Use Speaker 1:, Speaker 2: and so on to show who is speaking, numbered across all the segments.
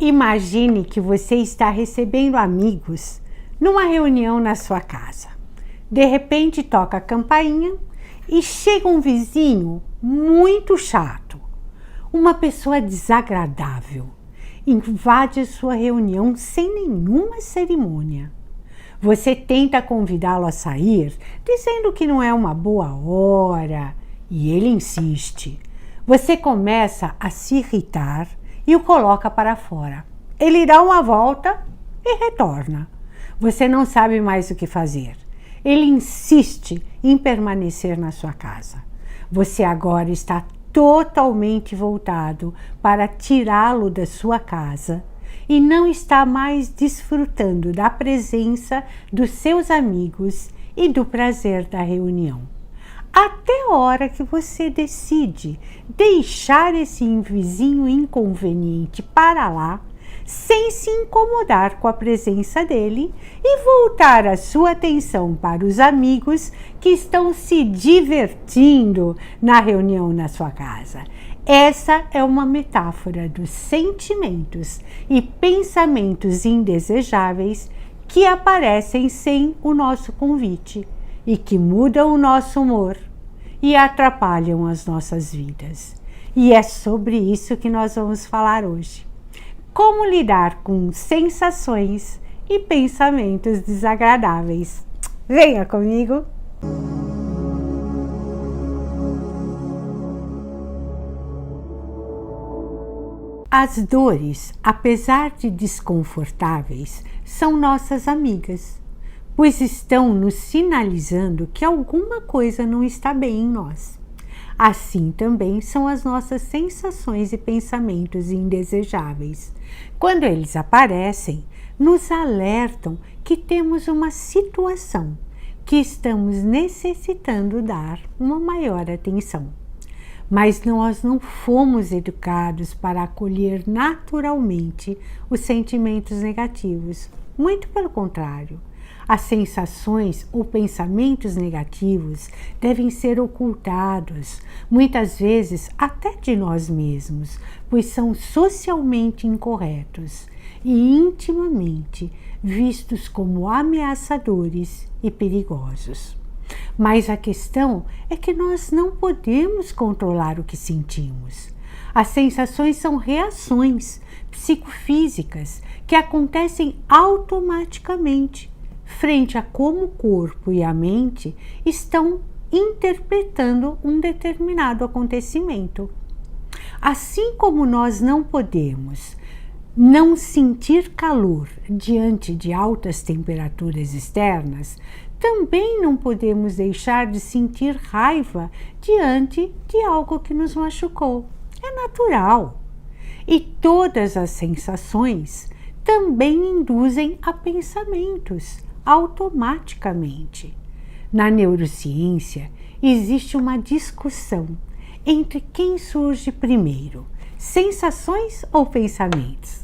Speaker 1: Imagine que você está recebendo amigos numa reunião na sua casa. De repente toca a campainha e chega um vizinho muito chato, uma pessoa desagradável, invade a sua reunião sem nenhuma cerimônia. Você tenta convidá-lo a sair, dizendo que não é uma boa hora, e ele insiste. Você começa a se irritar e o coloca para fora. Ele dá uma volta e retorna. Você não sabe mais o que fazer. Ele insiste em permanecer na sua casa. Você agora está totalmente voltado para tirá-lo da sua casa e não está mais desfrutando da presença dos seus amigos e do prazer da reunião. Até a hora que você decide deixar esse vizinho inconveniente para lá, sem se incomodar com a presença dele e voltar a sua atenção para os amigos que estão se divertindo na reunião na sua casa. Essa é uma metáfora dos sentimentos e pensamentos indesejáveis que aparecem sem o nosso convite e que mudam o nosso humor e atrapalham as nossas vidas. E é sobre isso que nós vamos falar hoje. Como lidar com sensações e pensamentos desagradáveis. Venha comigo! As dores, apesar de desconfortáveis, são nossas amigas, pois estão nos sinalizando que alguma coisa não está bem em nós. Assim também são as nossas sensações e pensamentos indesejáveis. Quando eles aparecem, nos alertam que temos uma situação que estamos necessitando dar uma maior atenção. Mas nós não fomos educados para acolher naturalmente os sentimentos negativos. Muito pelo contrário. As sensações ou pensamentos negativos devem ser ocultados, muitas vezes até de nós mesmos, pois são socialmente incorretos e intimamente vistos como ameaçadores e perigosos. Mas a questão é que nós não podemos controlar o que sentimos. As sensações são reações psicofísicas que acontecem automaticamente frente a como o corpo e a mente estão interpretando um determinado acontecimento. Assim como nós não podemos não sentir calor diante de altas temperaturas externas, também não podemos deixar de sentir raiva diante de algo que nos machucou. É natural. E todas as sensações também induzem a pensamentos automaticamente. Na neurociência, existe uma discussão entre quem surge primeiro, sensações ou pensamentos.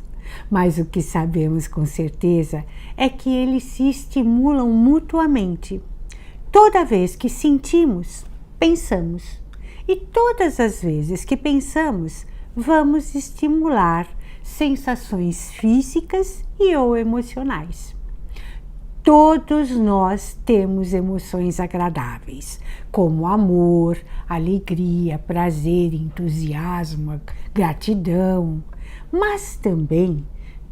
Speaker 1: Mas o que sabemos com certeza é que eles se estimulam mutuamente. Toda vez que sentimos, pensamos. E todas as vezes que pensamos, vamos estimular sensações físicas e ou emocionais. Todos nós temos emoções agradáveis, como amor, alegria, prazer, entusiasmo, gratidão. Mas também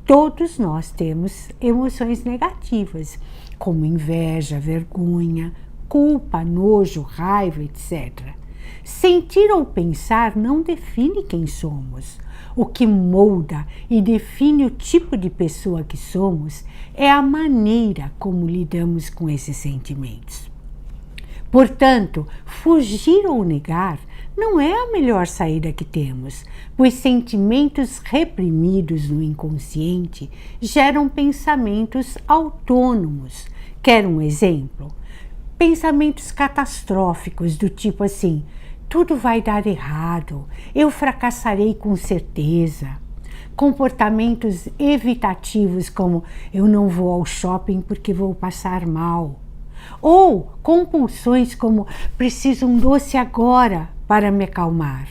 Speaker 1: todos nós temos emoções negativas, como inveja, vergonha, culpa, nojo, raiva, etc. Sentir ou pensar não define quem somos. O que molda e define o tipo de pessoa que somos é a maneira como lidamos com esses sentimentos. Portanto, fugir ou negar não é a melhor saída que temos, pois sentimentos reprimidos no inconsciente geram pensamentos autônomos. Quer um exemplo? Pensamentos catastróficos do tipo assim: tudo vai dar errado, eu fracassarei com certeza. Comportamentos evitativos como eu não vou ao shopping porque vou passar mal. Ou compulsões como preciso um doce agora para me acalmar.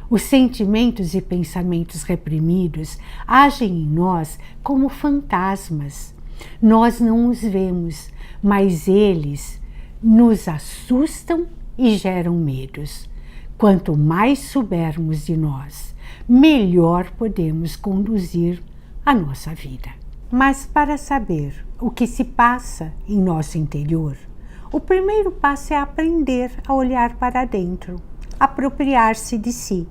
Speaker 1: Os sentimentos e pensamentos reprimidos agem em nós como fantasmas. Nós não os vemos, mas eles nos assustam e geram medos. Quanto mais soubermos de nós, melhor podemos conduzir a nossa vida. Mas para saber o que se passa em nosso interior, o primeiro passo é aprender a olhar para dentro, apropriar-se de si.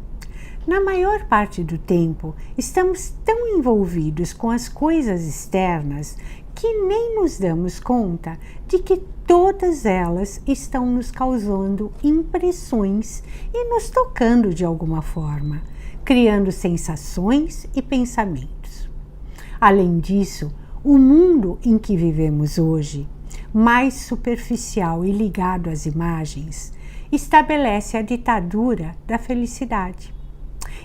Speaker 1: Na maior parte do tempo, estamos tão envolvidos com as coisas externas que nem nos damos conta de que todas elas estão nos causando impressões e nos tocando de alguma forma, criando sensações e pensamentos. Além disso, o mundo em que vivemos hoje, mais superficial e ligado às imagens, estabelece a ditadura da felicidade.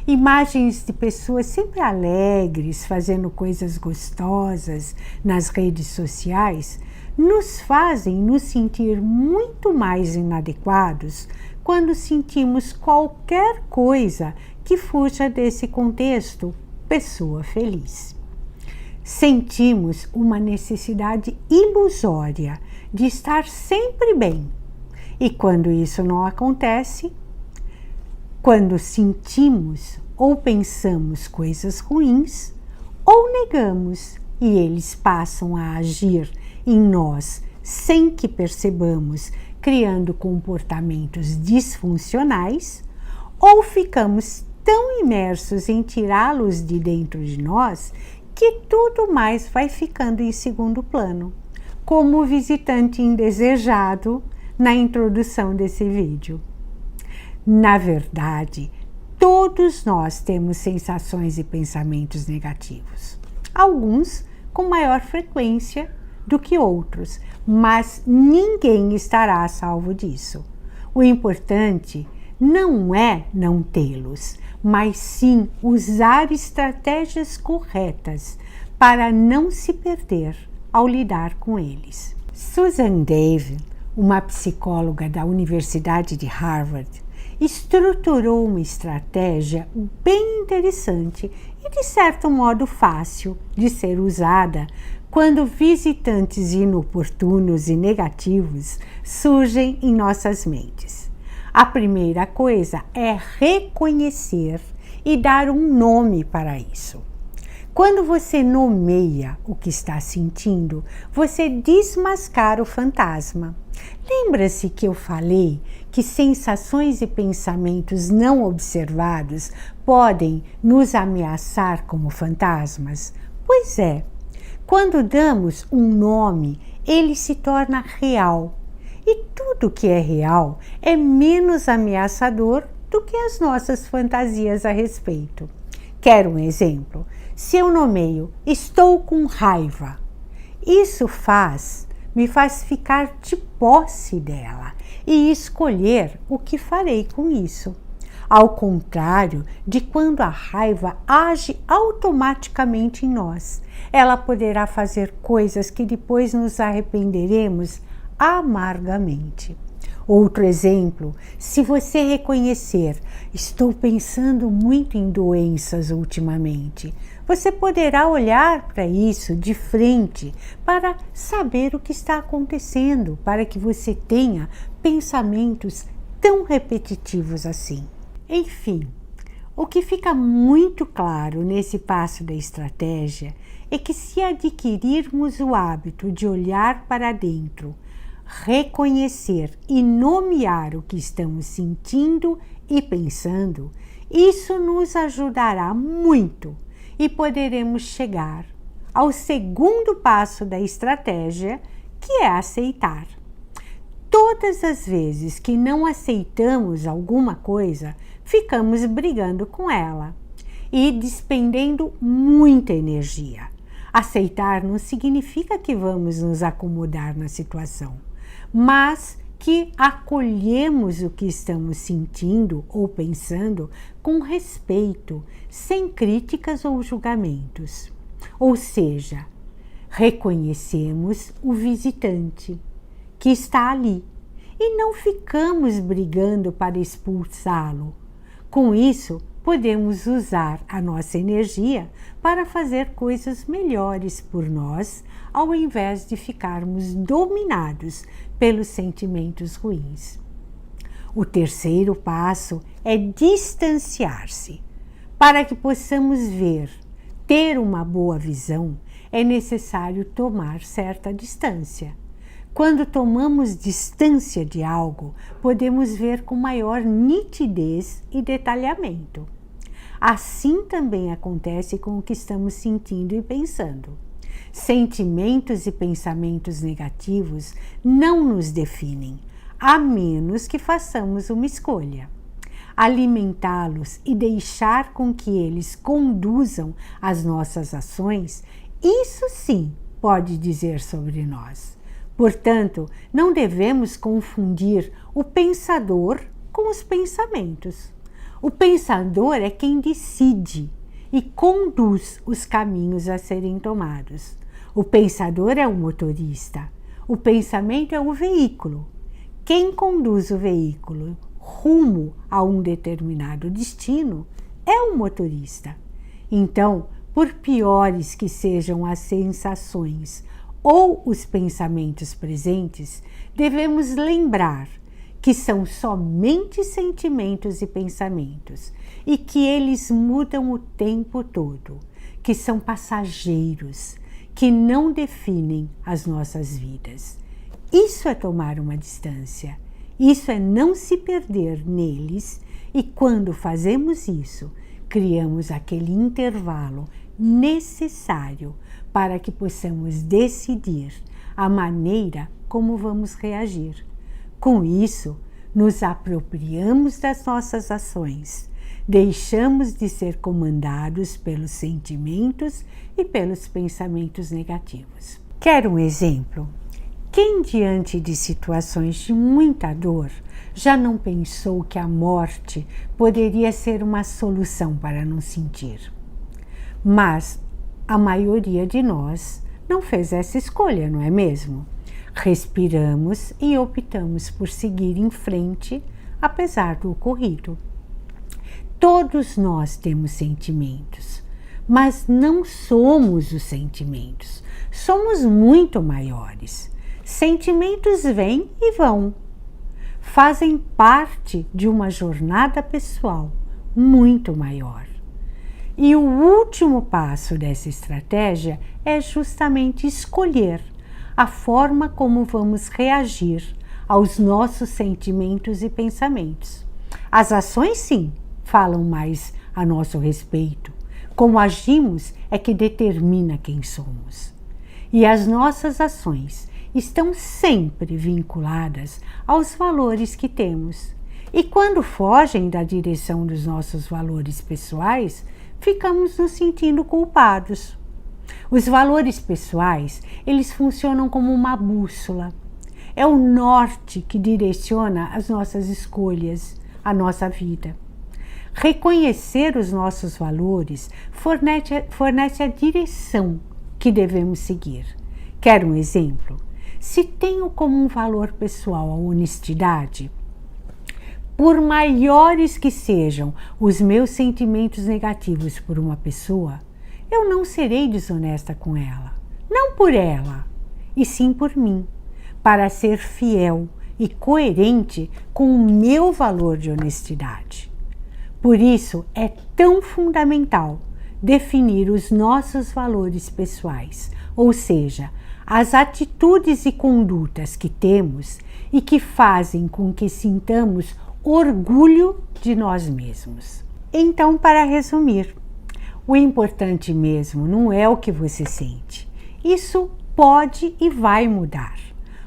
Speaker 1: Imagens de pessoas sempre alegres, fazendo coisas gostosas nas redes sociais, nos fazem nos sentir muito mais inadequados quando sentimos qualquer coisa que fuja desse contexto pessoa feliz. Sentimos uma necessidade ilusória de estar sempre bem. E quando isso não acontece, quando sentimos ou pensamos coisas ruins, ou negamos e eles passam a agir em nós sem que percebamos, criando comportamentos disfuncionais, ou ficamos tão imersos em tirá-los de dentro de nós que tudo mais vai ficando em segundo plano, como o visitante indesejado na introdução desse vídeo. Na verdade, todos nós temos sensações e pensamentos negativos. Alguns com maior frequência do que outros, mas ninguém estará a salvo disso. O importante não é não tê-los, mas sim usar estratégias corretas para não se perder ao lidar com eles. Susan Davey, uma psicóloga da Universidade de Harvard, estruturou uma estratégia bem interessante e, de certo modo, fácil de ser usada quando visitantes inoportunos e negativos surgem em nossas mentes. A primeira coisa é reconhecer e dar um nome para isso. Quando você nomeia o que está sentindo, você desmascara o fantasma. Lembra-se que eu falei que sensações e pensamentos não observados podem nos ameaçar como fantasmas? Pois é, quando damos um nome, ele se torna real. E tudo que é real é menos ameaçador do que as nossas fantasias a respeito. Quer um exemplo? Se eu nomeio estou com raiva, isso me faz ficar de posse dela e escolher o que farei com isso. Ao contrário de quando a raiva age automaticamente em nós, ela poderá fazer coisas que depois nos arrependeremos amargamente. Outro exemplo, se você reconhecer, estou pensando muito em doenças ultimamente, você poderá olhar para isso de frente para saber o que está acontecendo, para que você tenha pensamentos tão repetitivos assim. Enfim, o que fica muito claro nesse passo da estratégia é que se adquirirmos o hábito de olhar para dentro, reconhecer e nomear o que estamos sentindo e pensando, isso nos ajudará muito e poderemos chegar ao segundo passo da estratégia, que é aceitar. Todas as vezes que não aceitamos alguma coisa, ficamos brigando com ela e despendendo muita energia. Aceitar não significa que vamos nos acomodar na situação, mas que acolhemos o que estamos sentindo ou pensando com respeito, sem críticas ou julgamentos. Ou seja, reconhecemos o visitante que está ali e não ficamos brigando para expulsá-lo, Com isso, podemos usar a nossa energia para fazer coisas melhores por nós, ao invés de ficarmos dominados pelos sentimentos ruins. O terceiro passo é distanciar-se. Para que possamos ver, ter uma boa visão, é necessário tomar certa distância. Quando tomamos distância de algo, podemos ver com maior nitidez e detalhamento. Assim também acontece com o que estamos sentindo e pensando. Sentimentos e pensamentos negativos não nos definem, a menos que façamos uma escolha. Alimentá-los e deixar com que eles conduzam as nossas ações, isso sim pode dizer sobre nós. Portanto, não devemos confundir o pensador com os pensamentos. O pensador é quem decide e conduz os caminhos a serem tomados. O pensador é o motorista. O pensamento é o veículo. Quem conduz o veículo rumo a um determinado destino é o motorista. Então, por piores que sejam as sensações ou os pensamentos presentes, devemos lembrar que são somente sentimentos e pensamentos e que eles mudam o tempo todo, que são passageiros, que não definem as nossas vidas. Isso é tomar uma distância, isso é não se perder neles, e quando fazemos isso, criamos aquele intervalo necessário para que possamos decidir a maneira como vamos reagir. Com isso, nos apropriamos das nossas ações, deixamos de ser comandados pelos sentimentos e pelos pensamentos negativos. Quer um exemplo? Quem, diante de situações de muita dor, já não pensou que a morte poderia ser uma solução para não sentir? Mas a maioria de nós não fez essa escolha, não é mesmo? Respiramos e optamos por seguir em frente, apesar do ocorrido. Todos nós temos sentimentos, mas não somos os sentimentos. Somos muito maiores. Sentimentos vêm e vão. Fazem parte de uma jornada pessoal muito maior. E o último passo dessa estratégia é justamente escolher a forma como vamos reagir aos nossos sentimentos e pensamentos. As ações, sim, falam mais a nosso respeito. Como agimos é que determina quem somos. E as nossas ações estão sempre vinculadas aos valores que temos. E quando fogem da direção dos nossos valores pessoais, ficamos nos sentindo culpados. Os valores pessoais, eles funcionam como uma bússola. É o norte que direciona as nossas escolhas, a nossa vida. Reconhecer os nossos valores fornece a direção que devemos seguir. Quer um exemplo? Se tenho como um valor pessoal a honestidade, por maiores que sejam os meus sentimentos negativos por uma pessoa, eu não serei desonesta com ela. Não por ela, e sim por mim, para ser fiel e coerente com o meu valor de honestidade. Por isso é tão fundamental definir os nossos valores pessoais, ou seja, as atitudes e condutas que temos e que fazem com que sintamos orgulho de nós mesmos. Então, para resumir, o importante mesmo não é o que você sente. Isso pode e vai mudar.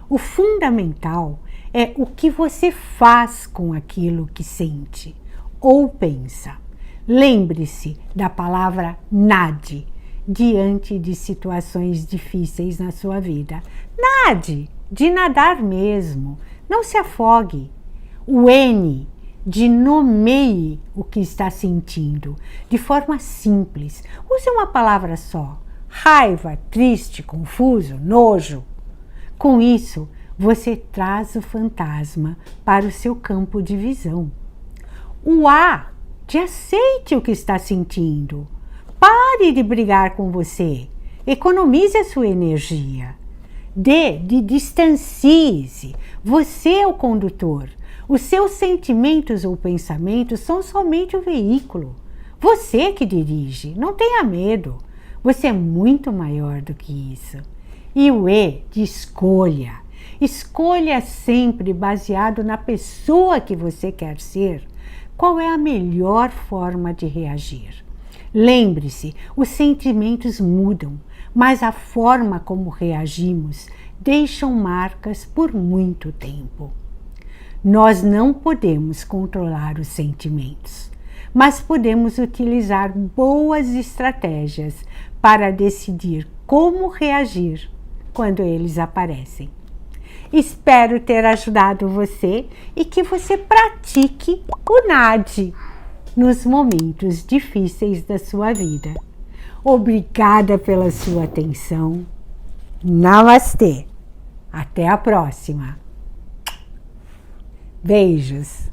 Speaker 1: O fundamental é o que você faz com aquilo que sente ou pensa. Lembre-se da palavra nade diante de situações difíceis na sua vida. Nade, de nadar mesmo. Não se afogue. O N, de nomeie o que está sentindo, de forma simples. Use uma palavra só. Raiva, triste, confuso, nojo. Com isso, você traz o fantasma para o seu campo de visão. O A aceite o que está sentindo. Pare de brigar com você. Economize a sua energia. Distancie-se. Você é o condutor. Os seus sentimentos ou pensamentos são somente o veículo. Você que dirige. Não tenha medo. Você é muito maior do que isso. E o E de escolha. Escolha sempre baseado na pessoa que você quer ser. Qual é a melhor forma de reagir? Lembre-se, os sentimentos mudam, mas a forma como reagimos deixam marcas por muito tempo. Nós não podemos controlar os sentimentos, mas podemos utilizar boas estratégias para decidir como reagir quando eles aparecem. Espero ter ajudado você e que você pratique o NAD nos momentos difíceis da sua vida. Obrigada pela sua atenção. Namastê. Até a próxima. Beijos.